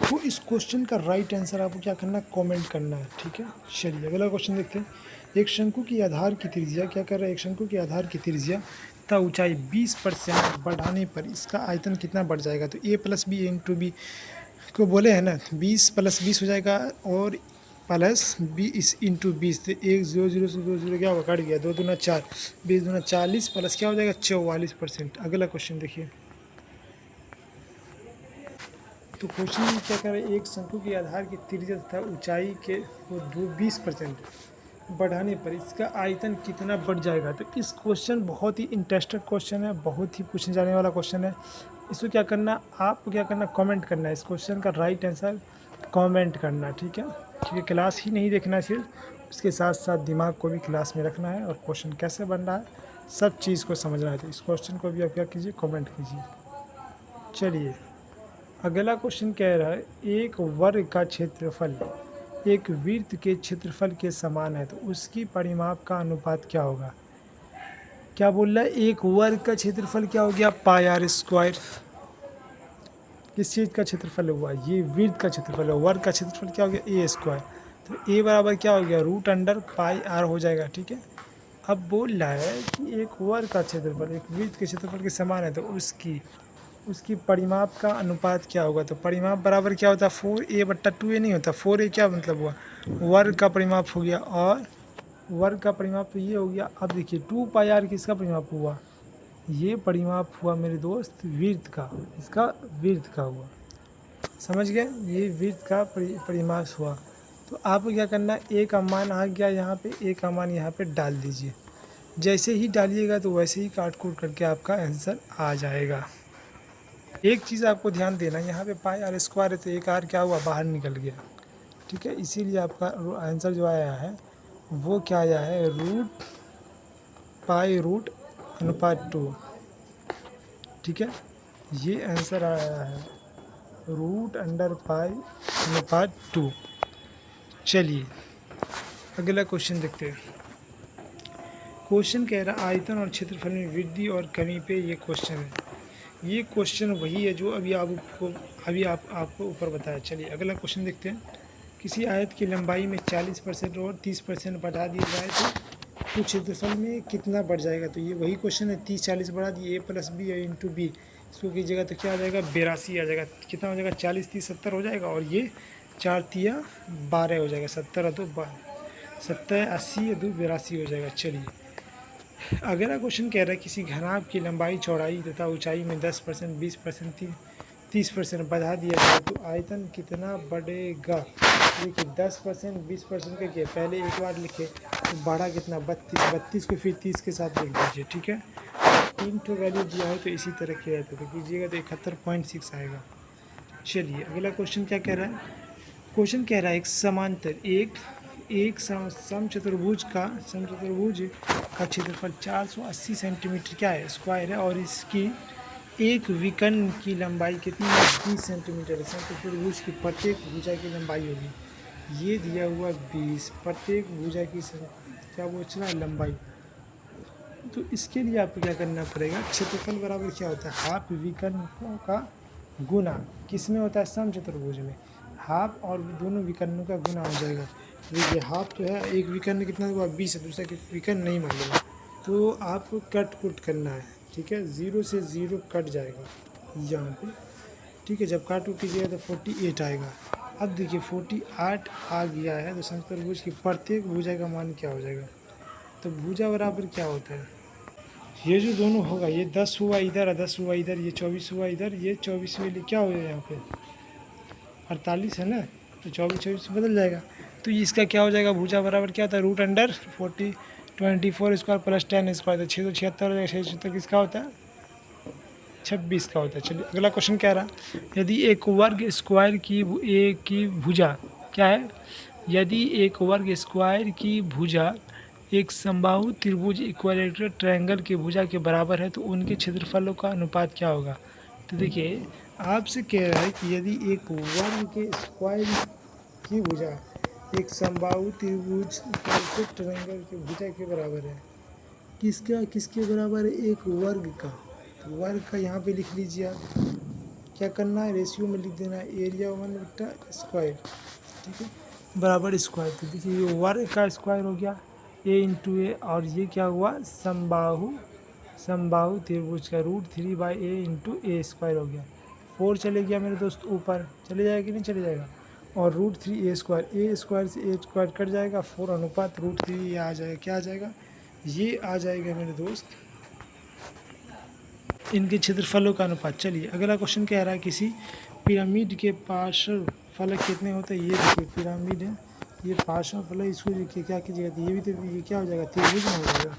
तो इस क्वेश्चन का राइट आंसर आपको क्या करना है कमेंट करना है, ठीक है। चलिए अगला क्वेश्चन देखते हैं। एक शंकु की आधार की त्रिज्या क्या कर रहा है, एक शंकु की आधार की त्रिज्या तथा ऊंचाई 20% बढ़ाने पर इसका आयतन कितना बढ़ जाएगा। तो a + b इंटू बी को बोले हैं ना, 20 + 20 हो जाएगा और प्लस 20 इंटू 20, तो 1 0 0 से 2 0 क्या होगा कट गया, 2 दूना 4, 20 दूना 40 प्लस क्या हो जाएगा 44%। अगला क्वेश्चन देखिए, तो क्वेश्चन में क्या कर रहे हैं, एक शंकु की आधार की त्रिज्या तथा ऊंचाई के को 20% बढ़ाने पर इसका आयतन कितना बढ़ जाएगा। तो इस क्वेश्चन बहुत ही इंटरेस्टेड क्वेश्चन है, बहुत ही पूछने जाने वाला क्वेश्चन है। इसको क्या करना आपको क्या करना कमेंट करना है, इस क्वेश्चन का राइट आंसर कमेंट करना, ठीक है। क्योंकि क्लास ही नहीं देखना है सिर्फ, उसके साथ साथ दिमाग को भी क्लास में रखना है और क्वेश्चन कैसे बन रहा है सब चीज़ को समझना है। तो इस क्वेश्चन को भी आप क्या कीजिए कमेंट कीजिए। चलिए अगला क्वेश्चन कह रहा है एक वर्ग का क्षेत्रफल एक वृत्त के क्षेत्रफल के समान है, तो उसकी परिमाप का अनुपात क्या होगा। क्या बोल रहा है, एक वर्ग का क्षेत्रफल क्या हो गया पाई आर स्क्वायर, किस चीज़ का क्षेत्रफल हुआ, ये वृत्त का क्षेत्रफल है। वर्ग का क्षेत्रफल क्या हो गया, ए स्क्वायर। तो ए बराबर क्या हो गया, रूट अंडर पाई आर हो जाएगा। ठीक है, अब बोल रहा है कि एक वर्ग का क्षेत्रफल एक वृत्त के क्षेत्रफल के समान है, तो उसकी परिमाप का अनुपात क्या होगा। तो परिमाप बराबर क्या होता है, 4a/2a नहीं होता, 4a क्या मतलब हुआ, वर्ग का परिमाप हो गया, और वर्ग का परिमाप तो ये हो गया। अब देखिए 2πr किसका परिमाप हुआ, ये परिमाप हुआ मेरे दोस्त वृत्त का, इसका वृत्त का हुआ, समझ गए, ये वृत्त का परिमाप हुआ। तो आपको क्या करना है, ए का मान आ गया यहाँ पे, ए का मान यहाँ पे डाल दीजिए। जैसे ही डालिएगा तो वैसे ही काट कूट करके आपका आंसर आ जाएगा। एक चीज़ आपको ध्यान देना, यहाँ पे पाई आर स्क्वायर है तो एक आर क्या हुआ, बाहर निकल गया। ठीक है, इसीलिए आपका आंसर जो आया है वो क्या आया है, रूट पाई रूट अनुपात 2। ठीक है, ये आंसर आया है रूट अंडर पाई अनुपात 2। चलिए अगला क्वेश्चन देखते हैं। क्वेश्चन कह रहा आयतन और क्षेत्रफल में वृद्धि और कमी पे ये क्वेश्चन है। ये क्वेश्चन वही है जो अभी आपको ऊपर बताया। चलिए अगला क्वेश्चन देखते हैं। किसी आयत की लंबाई में 40% और 30% बढ़ा दिया जाए तो क्षेत्रफल में कितना बढ़ जाएगा। तो ये वही क्वेश्चन है, 30-40 बढ़ा दिए, a+b इंटू बी, इसको कीजिएगा तो क्या आ जाएगा, 82 आ जाएगा। कितना हो जाएगा, 40-30-70 हो जाएगा, और ये 4×3=12 हो जाएगा, 70 80 हो जाएगा। चलिए अगला क्वेश्चन कह रहा है किसी घनाभ की लंबाई, चौड़ाई तथा ऊंचाई में 10%, 20%, 30% बढ़ा दिया जाए तो आयतन कितना बढ़ेगा। देखिए 10%, 20% का क्या, पहले एक बार लिखे तो बढ़ा कितना, 32 को फिर 30 के साथ लिख दीजिए। ठीक है, 3 तो वैल्यू दिया है तो इसी तरह किया जाता है, तो कीजिएगा तो 71.6 आएगा। चलिए अगला क्वेश्चन क्या कह रहा है। क्वेश्चन कह रहा है एक समांतर एक समचतुर्भुज का क्षेत्रफल 480 सेंटीमीटर क्या है, स्क्वायर है, और इसकी एक विकर्ण की लंबाई कितनी है, 20 सेंटीमीटर है। समचतुर्भुज की प्रत्येक भुजा की लंबाई होगी, ये दिया हुआ 20, प्रत्येक भुजा की क्या पूछना है, लंबाई। तो इसके लिए आपको क्या करना पड़ेगा, क्षेत्रफल बराबर क्या होता है, हाफ विकर्णों का गुना, किस में होता है, समचतुर्भुज में, हाफ और दोनों विकर्णों का गुना हो जाएगा। देखिए हाफ तो है, एक विकर्ण कितना हुआ, 20 है, दूसरा विकर्ण नहीं मान लेगा, तो आपको कट कुट करना है। ठीक है, 0 से 0 कट जाएगा यहाँ पे। ठीक है, जब काट कुट कीजिएगा तो 48 आएगा। अब देखिए 48 आ गया है, तो समचतुर्भुज की प्रत्येक भुजा का मान क्या हो जाएगा। तो भुजा बराबर क्या होता है, ये जो दोनों होगा, ये 10 हुआ इधर और 10 हुआ इधर, ये 24 हुआ इधर, ये 24 में क्या हो जाएगा, यहाँ पे 48 है ना, तो 24 बदल जाएगा। तो इसका क्या हो जाएगा, भुजा बराबर क्या होता है, root under 24 square plus 10 square, तो 676 हो जाएगा। 676 किसका होता है, 26 का होता है। चलिए अगला क्वेश्चन कह रहा है यदि एक वर्ग स्क्वायर की भुजा क्या है, यदि एक वर्ग स्क्वायर की भुजा एक समबाहु त्रिभुज इक्विलेटरल ट्रायंगल की भुजा के बराबर है तो उनके क्षेत्रफलों का अनुपात क्या होगा। तो देखिए आपसे कह रहा है कि यदि एक वर्ग के स्क्वायर की भुजा एक समबाहु त्रिभुज इक्विलेटरल ट्रायंगल की भुजा के बराबर है, किसके बराबर है, एक वर्ग का। तो वर्ग का यहाँ पे लिख लीजिए आप, क्या करना है, रेशियो में लिख देना है, एरिया 1/स्क्वायर। ठीक है, बराबर स्क्वायर। तो देखिए ये वर्ग का स्क्वायर हो गया a इंटू ए, और ये क्या हुआ, समबाहु त्रिभुज का √3/a इंटू ए स्क्वायर हो गया। 4 चले गया मेरे दोस्त, ऊपर चले जाएगा कि नहीं चले जाएगा, और √3a स्क्वायर, ए स्क्वायर से ए स्क्वायर कट जाएगा, 4 अनुपात √3 ये आ जाएगा, क्या आ जाएगा, ये आ जाएगा मेरे दोस्त इनके क्षेत्रफलों का अनुपात। चलिए अगला क्वेश्चन कह रहा है किसी पिरामिड के पार्श्व फलक कितने होते हैं। ये देखिए पिरामिड है, ये पार्श्व फलक, इसको देखिए क्या कीजिएगा, ये भी तो ये क्या हो जाएगा, त्रिभुज में हो जाएगा।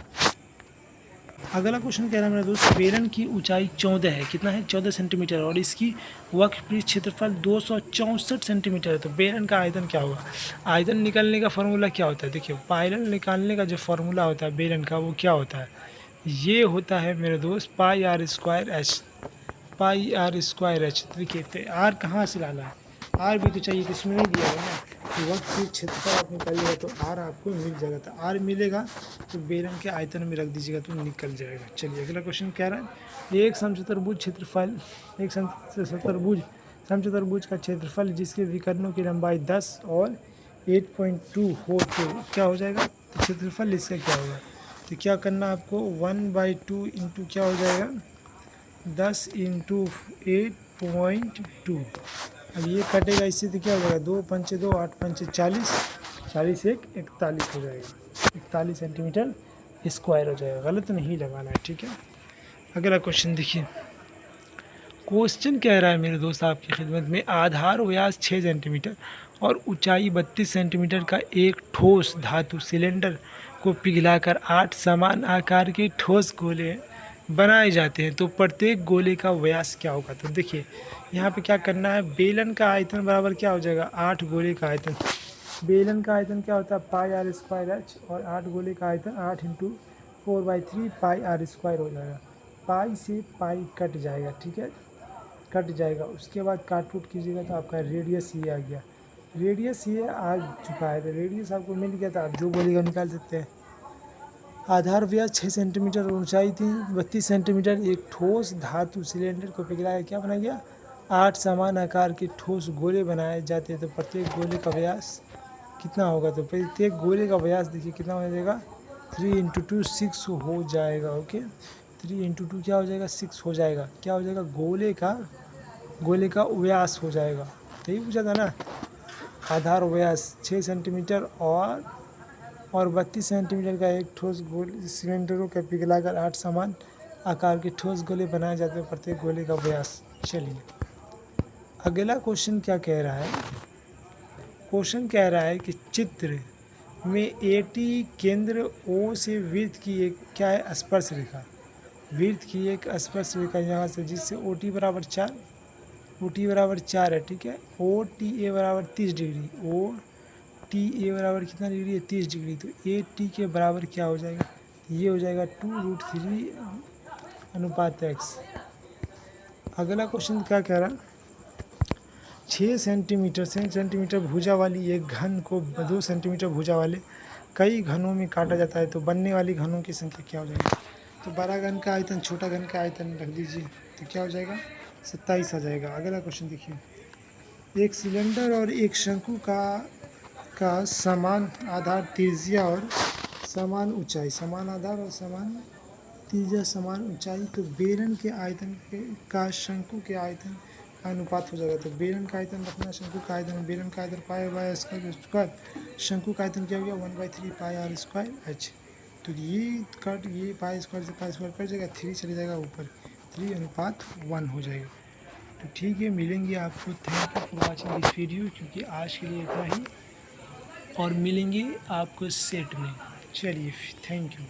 अगला क्वेश्चन कह रहा है मेरा दोस्त बेलन की ऊंचाई 14 है, कितना है, 14 सेंटीमीटर, और इसकी वक्रपृष्ठ क्षेत्रफल 264 सेंटीमीटर है। तो बेलन का आयतन क्या होगा। आयतन निकालने का फॉर्मूला क्या होता है, देखिए पायलन निकालने का जो फॉर्मूला होता है बेलन का, वो क्या होता है, ये होता है मेरे दोस्त πr²h, πr²h। देखिए तो आर कहाँ से लाना है, आर भी तो चाहिए, तो इसमें नहीं दिया है ना, तो वक्त की क्षेत्रफल आप निकालिएगा तो आर आपको मिल जाएगा, तो आर मिलेगा तो बेलन के आयतन में रख दीजिएगा तो निकल जाएगा। चलिए अगला क्वेश्चन कह रहा है एक समचतुर्भुज समचतुर्भुज का क्षेत्रफल जिसके विकर्णों की लंबाई 10 और 8.2 हो तो क्या हो जाएगा, तो क्षेत्रफल इसका क्या होगा। तो क्या करना आपको 1/2 इंटू क्या हो जाएगा 10 इंटू 8.2। अब ये कटेगा इससे तो क्या हो जाएगा 2 पंचे 2 8 पंचे 40, 40 एक 41 हो जाएगा, 41 सेंटीमीटर स्क्वायर हो जाएगा। गलत नहीं लगाना है, ठीक है। अगला क्वेश्चन देखिए, क्वेश्चन कह रहा है मेरे दोस्त आपकी खिदमत में, आधार व्यास 6 सेंटीमीटर और ऊंचाई 32 सेंटीमीटर का एक ठोस धातु सिलेंडर को पिघलाकर 8 समान आकार के ठोस गोले बनाए जाते हैं, तो प्रत्येक गोले का व्यास क्या होगा। तो देखिए यहाँ पे क्या करना है, बेलन का आयतन बराबर क्या हो जाएगा 8 गोले का आयतन। बेलन का आयतन क्या होता है πr²h, और 8 गोले का आयतन 8 इंटू 4/3 πr² हो जाएगा। पाई से पाई कट जाएगा, ठीक है, कट जाएगा। उसके बाद काट फूट कीजिएगा तो आपका रेडियस ये आ गया, रेडियस ये आ चुका है। तो रेडियस आपको मिल गया, तो आप जो बोलेगा निकाल सकते हैं। आधार व्यास 6 सेंटीमीटर और ऊंचाई थी 32 सेंटीमीटर, एक ठोस धातु सिलेंडर को पिघलाया क्या बनाया गया 8 समान आकार के ठोस गोले बनाए जाते हैं, तो प्रत्येक गोले का व्यास कितना होगा। तो प्रत्येक गोले का व्यास देखिए कितना हो जाएगा 3 इंटू 2 6 हो जाएगा। ओके, 3 इंटू 2 क्या हो जाएगा 6 हो जाएगा। क्या हो जाएगा गोले का व्यास हो जाएगा। तो यही पूछा था ना, आधार व्यास 6 सेंटीमीटर और 32 सेंटीमीटर का एक ठोस गोले सिलेंडरों का पिघलाकर 8 समान आकार के ठोस गोले बनाए जाते हैं, प्रत्येक गोले का व्यास। चलिए अगला क्वेश्चन क्या कह रहा है, क्वेश्चन कह रहा है कि चित्र में AT केंद्र O से वृत्त की एक क्या है स्पर्श रेखा, वृत्त की एक स्पर्श रेखा यहाँ से, जिससे OT बराबर 4, OT बराबर 4 है, ठीक है। OTA बराबर 30 डिग्री, OTA बराबर कितना डिग्री है 30 डिग्री। तो AT के बराबर क्या हो जाएगा, ये हो जाएगा 2√3 अनुपात x। अगला क्वेश्चन क्या कह रहा है, 6 सेंटीमीटर भुजा वाली एक घन को 2 सेंटीमीटर भुजा वाले कई घनों में काटा जाता है, तो बनने वाली घनों की संख्या क्या हो जाएगी। तो बड़ा घन का आयतन छोटा घन का आयतन रख दीजिए, तो क्या हो जाएगा 27 आ जाएगा। अगला क्वेश्चन देखिए, एक सिलेंडर और एक शंकु का समान आधार त्रिज्या और समान ऊंचाई, समान आधार और समान त्रिज्या समान ऊंचाई, तो बेलन के आयतन का शंकु के आयतन का अनुपात हो जाएगा। तो बेलन का आयतन रखना शंकु का आयतन, बेलन का आयतन πr², शंकु का आयतन क्या हो गया 1/3 πr²h। तो ये π² से π² कट जाएगा, 3 चले जाएगा ऊपर, 3:1 हो जाएगा। तो ठीक है, मिलेंगे आपको। Thank you for watching this video, क्योंकि आज के लिए इतना ही, और मिलेंगे आपको सेट में। चलिए थैंक यू।